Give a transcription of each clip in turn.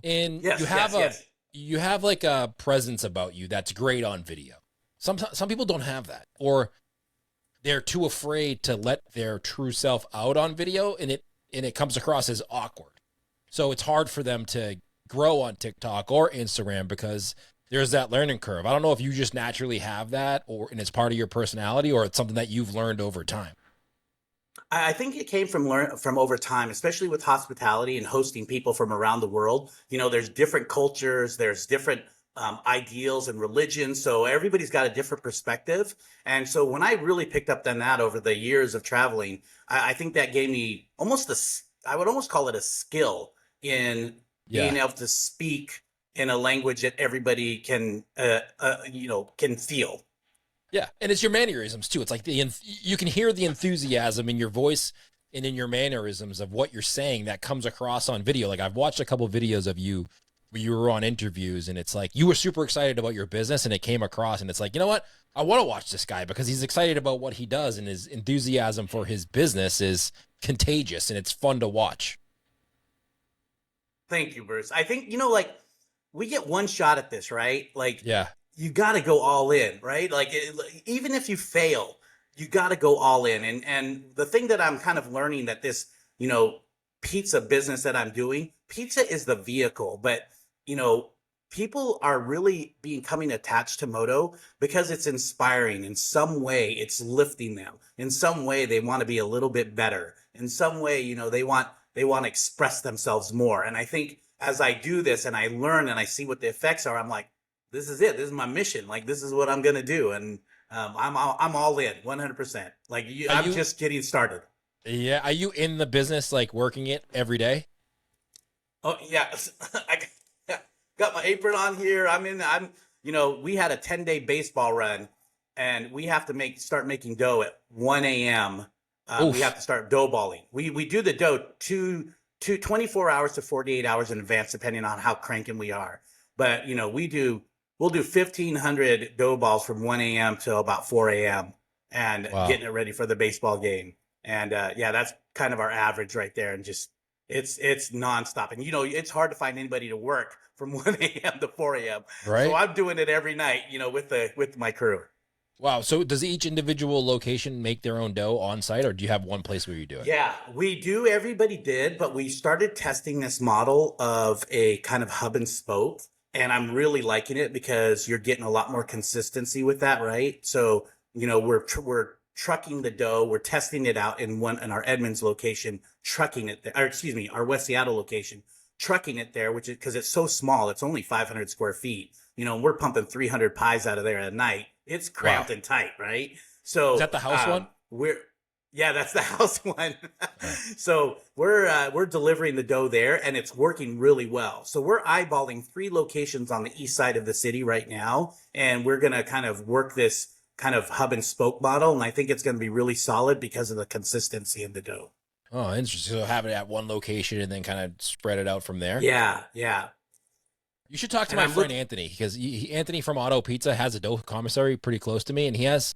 And Yes, yes, yes. you have like a presence about you that's great on video. Some people don't have that, or they're too afraid to let their true self out on video, and it comes across as awkward. So it's hard for them to grow on TikTok or Instagram because there's that learning curve. I don't know if you just naturally have that, or and it's part of your personality, or it's something that you've learned over time. I think it came from over time, especially with hospitality and hosting people from around the world. There's different cultures, there's different ideals and religions, so everybody's got a different perspective. And so when I really picked up on that over the years of traveling, I think that gave me I would almost call it a skill in being Yeah. able to speak in a language that everybody can feel. Yeah, and it's your mannerisms too. It's like you can hear the enthusiasm in your voice and in your mannerisms of what you're saying that comes across on video. Like I've watched a couple of videos of you where you were on interviews, and it's like you were super excited about your business, and it came across, and it's like, you know what? I want to watch this guy because he's excited about what he does, and his enthusiasm for his business is contagious, and it's fun to watch. Thank you, Bruce. I think, like we get one shot at this, right? Like Yeah. you got to go all in, right? Like even if you fail, you got to go all in. And the thing that I'm kind of learning that this, pizza business that I'm doing, pizza is the vehicle, but you know, people are really becoming attached to Moto because it's inspiring in some way. It's lifting them in some way. They want to be a little bit better in some way. They want to express themselves more. And I think as I do this and I learn and I see what the effects are, I'm like, this is it. This is my mission. Like, this is what I'm going to do. And I'm all in 100%. Like I'm just getting started. Yeah. Are you in the business, like working it every day? Oh yeah. I got my apron on here. We had a 10-day baseball run and we have to start making dough at 1 a.m. We have to start dough balling. We do the dough 24 hours to 48 hours in advance, depending on how cranking we are. But, we'll do 1,500 dough balls from 1 a.m. till about 4 a.m. and Wow. getting it ready for the baseball game. And that's kind of our average right there. And just it's nonstop. And it's hard to find anybody to work from 1 a.m. to 4 a.m. Right. So I'm doing it every night, with my crew. Wow. So does each individual location make their own dough on site, or do you have one place where you do it? Yeah, we do. Everybody did, but we started testing this model of a kind of hub and spoke. And I'm really liking it because you're getting a lot more consistency with that, right? So, we're trucking the dough. We're testing it out in our Edmonds location, trucking it there, or excuse me, our West Seattle location, trucking it there, which is because it's so small. It's only 500 square feet. We're pumping 300 pies out of there at night. It's cramped and tight, right? So Is that the house one? Yeah, that's the house one. So we're delivering the dough there, and it's working really well. So we're eyeballing 3 locations on the east side of the city right now, and we're gonna kind of work this kind of hub and spoke model, and I think it's gonna be really solid because of the consistency in the dough. Oh, interesting. So have it at one location and then kind of spread it out from there. Yeah, yeah. You should talk to And my friend Anthony, because Anthony from Auto Pizza has a dough commissary pretty close to me, and he has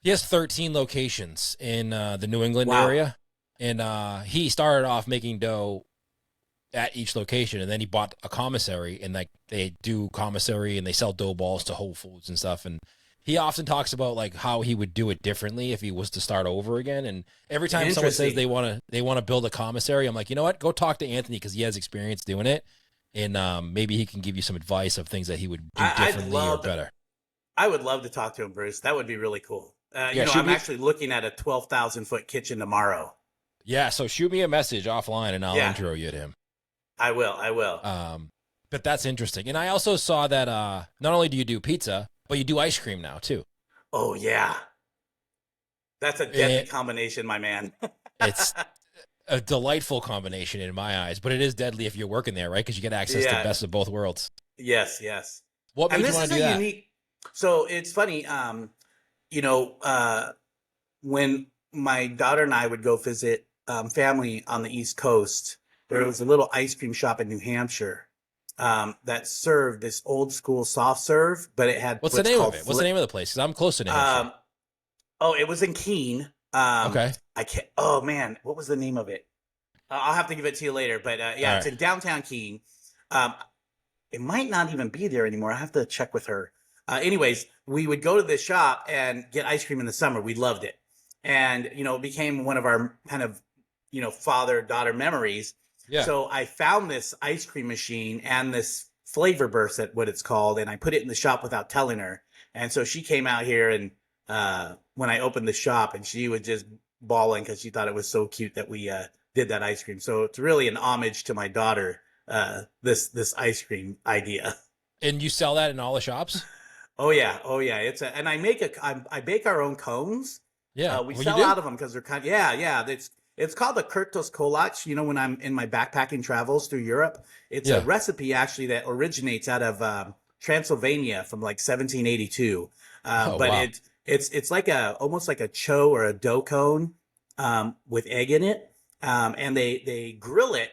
13 locations in the New England area, and he started off making dough at each location, and then he bought a commissary, and like they do commissary and they sell dough balls to Whole Foods and stuff. And he often talks about like how he would do it differently if he was to start over again. And every time someone says they want to build a commissary, I'm like, you know what? Go talk to Anthony because he has experience doing it, and maybe he can give you some advice of things that he would do differently or better. I would love to talk to him, Bruce. That would be really cool. I'm actually looking at a 12,000-foot kitchen tomorrow. Yeah, so shoot me a message offline and I'll intro you to him. I will. But that's interesting. And I also saw that not only do you do pizza, but you do ice cream now too. Oh yeah. That's a deadly combination, my man. It's a delightful combination in my eyes, but it is deadly if you're working there, right? Because you get access to the best of both worlds. Yes. What made you want to do that? Unique. So it's funny, when my daughter and I would go visit family on the East Coast, there was a little ice cream shop in New Hampshire that served this old school soft serve, but it had what's the name of it? What's the name of the place? Because I'm close to New Hampshire. It was in Keene. Okay. I can't. Oh man, what was the name of it? I'll have to give it to you later. But it's in downtown Keene. Um, it might not even be there anymore. I have to check with her. Anyways, we would go to the shop and get ice cream in the summer. We loved it. And, it became one of our kind of, father daughter memories. Yeah. So I found this ice cream machine and this flavor burst at what it's called. And I put it in the shop without telling her. And so she came out here and, when I opened the shop, and she was just bawling because she thought it was so cute that we, did that ice cream. So it's really an homage to my daughter, this ice cream idea. And you sell that in all the shops? Oh yeah. And I bake our own cones. Yeah. We Well, you sell do? out of them because they're yeah. It's called the Kurtos Kolac. When I'm in my backpacking travels through Europe, it's a Yeah. recipe actually that originates out of Transylvania from like 1782. Oh, But wow. it's like almost like a cho or a dough cone with egg in it, and they grill it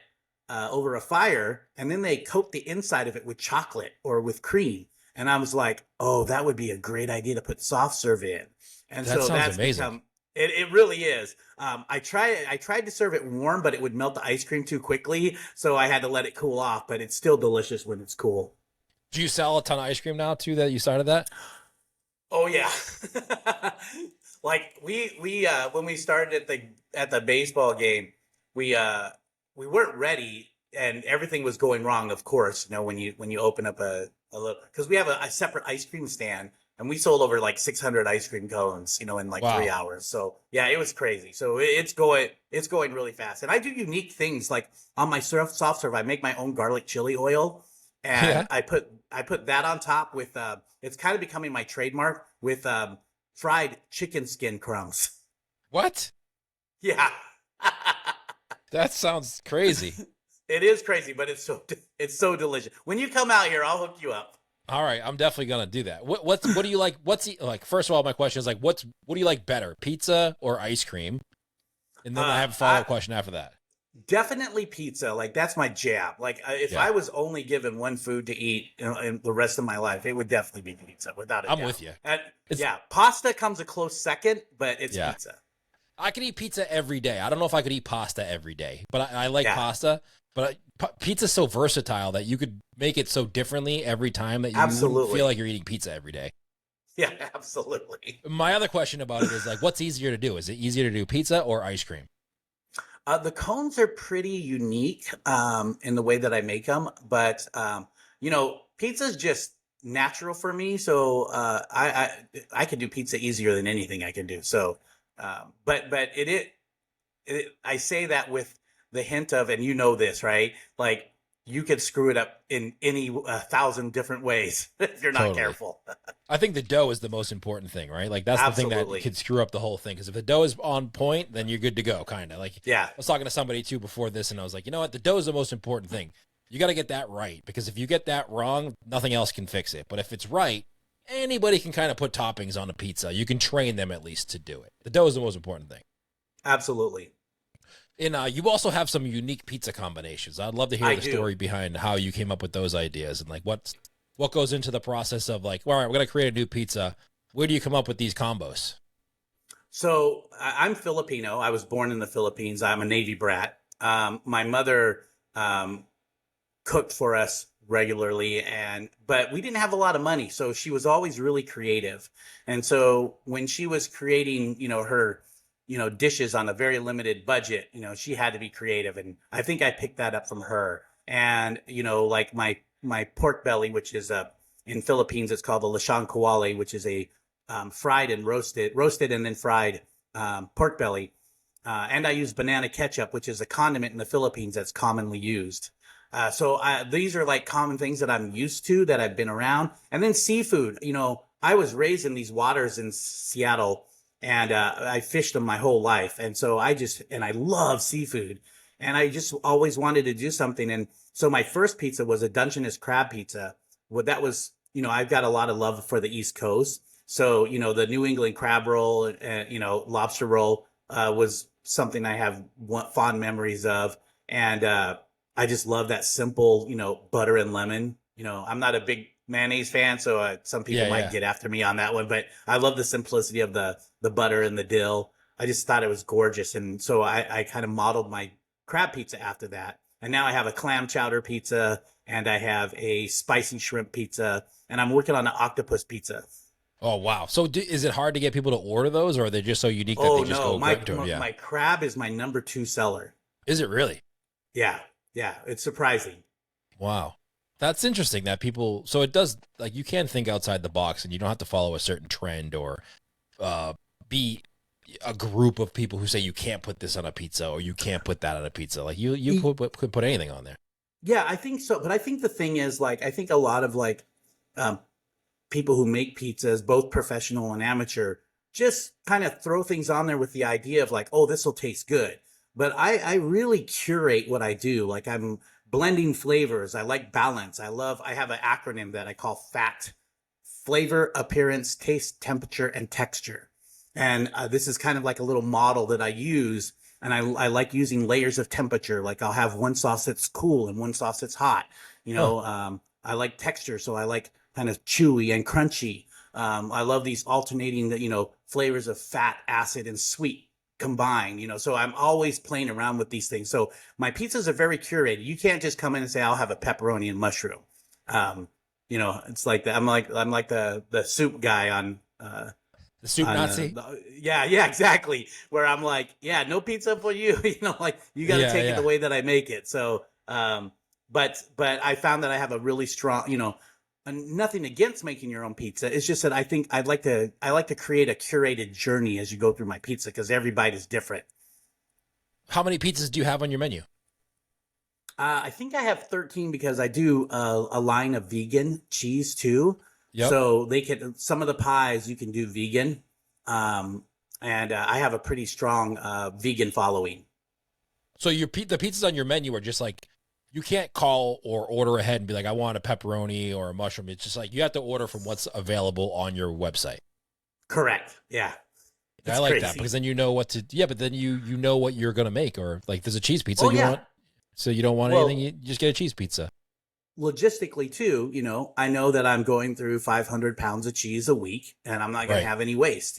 over a fire, and then they coat the inside of it with chocolate or with cream. And I was like, oh, that would be a great idea to put soft serve in. And That so sounds that's amazing. become it really is. I tried to serve it warm, but it would melt the ice cream too quickly, so I had to let it cool off. But it's still delicious when it's cool. Do you sell a ton of ice cream now too that you started that? Oh yeah. Like we when we started at the baseball game, we weren't ready and everything was going wrong, of course, when you open up a little, because we have a separate ice cream stand, and we sold over like 600 ice cream cones, in like Wow. 3 hours. So yeah, it was crazy. So it's going really fast. And I do unique things like on my soft serve, I make my own garlic chili oil, and Yeah. I put that on top with it's kind of becoming my trademark with fried chicken skin crumbs. What? Yeah. That sounds crazy. It is crazy, but it's so delicious. When you come out here, I'll hook you up. All right, I'm definitely gonna do that. What do you like? Like? First of all, my question is like, what do you like better, pizza or ice cream? And then I have a follow up question after that. Definitely pizza. Like that's my jam. Like if Yeah, I was only given one food to eat, in the rest of my life, it would definitely be pizza, without a I'm doubt. with you. And It's yeah, pasta comes a close second, but it's yeah. pizza. I could eat pizza every day. I don't know if I could eat pasta every day, but I like Yeah, pasta. But pizza's so versatile that you could make it so differently every time that you wouldn't feel absolutely. like you're eating pizza every day. Yeah, absolutely. My other question about it is like, what's easier to do? Is it easier to do pizza or ice cream? The cones are pretty unique in the way that I make them, but pizza's just natural for me. So I can do pizza easier than anything I can do. So, but I say that with the hint of, and you know this, right? Like you could screw it up in any 1,000 different ways if you're not Totally. careful. I think the dough is the most important thing, right? Like that's the thing that Absolutely. could screw up the whole thing. Because if the dough is on point, then you're good to go. Kind of like Yeah, I was talking to somebody too before this, and I was like, you know what? The dough is the most important thing. You got to get that right because if you get that wrong, nothing else can fix it. But if it's right, anybody can kind of put toppings on a pizza. You can train them at least to do it. The dough is the most important thing. absolutely. And you also have some unique pizza combinations. I'd love to hear I the do. story behind how you came up with those ideas and like what goes into the process of like, well, all right, we're gonna create a new pizza. Where do you come up with these combos? So I'm Filipino. I was born in the Philippines. I'm a Navy brat. My mother um, cooked for us regularly, but we didn't have a lot of money, so she was always really creative. And so when she was creating, her, dishes on a very limited budget, she had to be creative, and I think I picked that up from her. And like my pork belly, which is in Philippines, it's called the lechon kawali, which is a fried and roasted and then fried pork belly. And I use banana ketchup, which is a condiment in the Philippines that's commonly used. So these are like common things that I'm used to, that I've been around. And then seafood, I was raised in these waters in Seattle, and I fished them my whole life. And so I love seafood, and I just always wanted to do something. And so my first pizza was a Dungeness crab pizza. Well, that was, I've got a lot of love for the East Coast. So, the New England crab roll, lobster roll was something I have fond memories of. And I just love that simple, butter and lemon. I'm not a big mayonnaise fan, so some people Yeah, might yeah. get after me on that one, but I love the simplicity of the butter and the dill. I just thought it was gorgeous. And so I kind of modeled my crab pizza after that. And now I have a clam chowder pizza, and I have a spicy shrimp pizza, and I'm working on an octopus pizza. Oh wow. So is it hard to get people to order those, or are they just so unique that Oh they just no, go right to them? Yeah. my crab is my number two seller. Is it really? Yeah, yeah, it's surprising. Wow. That's interesting that people, so it does, like, you can think outside the box and you don't have to follow a certain trend or be a group of people who say you can't put this on a pizza or you can't put that on a pizza. Like could put anything on there. Yeah, I think so. But I think the thing is, like, I think a lot of like um, people who make pizzas, both professional and amateur, just kind of throw things on there with the idea of like, oh, this will taste good. But I really curate what I do. Like I'm blending flavors. I like balance. I have an acronym that I call FAT: flavor, appearance, taste, temperature, and texture. And this is kind of like a little model that I use. And I like using layers of temperature. Like I'll have one sauce that's cool and one sauce that's hot. You know, I like texture. So I like kind of chewy and crunchy. I love these alternating, flavors of fat, acid, and sweet combined, so I'm always playing around with these things. So my pizzas are very curated. You can't just come in and say, I'll have a pepperoni and mushroom. It's like that. I'm like the soup guy on, the soup Nazi. Yeah, exactly. Where I'm like, yeah, no pizza for you. Like you got to take it the way that I make it. So, but I found that I have a really strong, nothing against making your own pizza. It's just that I think I like to create a curated journey as you go through my pizza because every bite is different. How many pizzas do you have on your menu? I think I have 13 because I do a line of vegan cheese too. Yep. So some of the pies you can do vegan. And I have a pretty strong vegan following. So the pizzas on your menu are just like, you can't call or order ahead and be like, I want a pepperoni or a mushroom. It's just like you have to order from what's available on your website. Correct. Yeah. I like crazy. That because then you know what to, but then you know what you're going to make, or like there's a cheese pizza want. So you don't want anything, you just get a cheese pizza. Logistically too, I know that I'm going through 500 pounds of cheese a week and I'm not going to have any waste,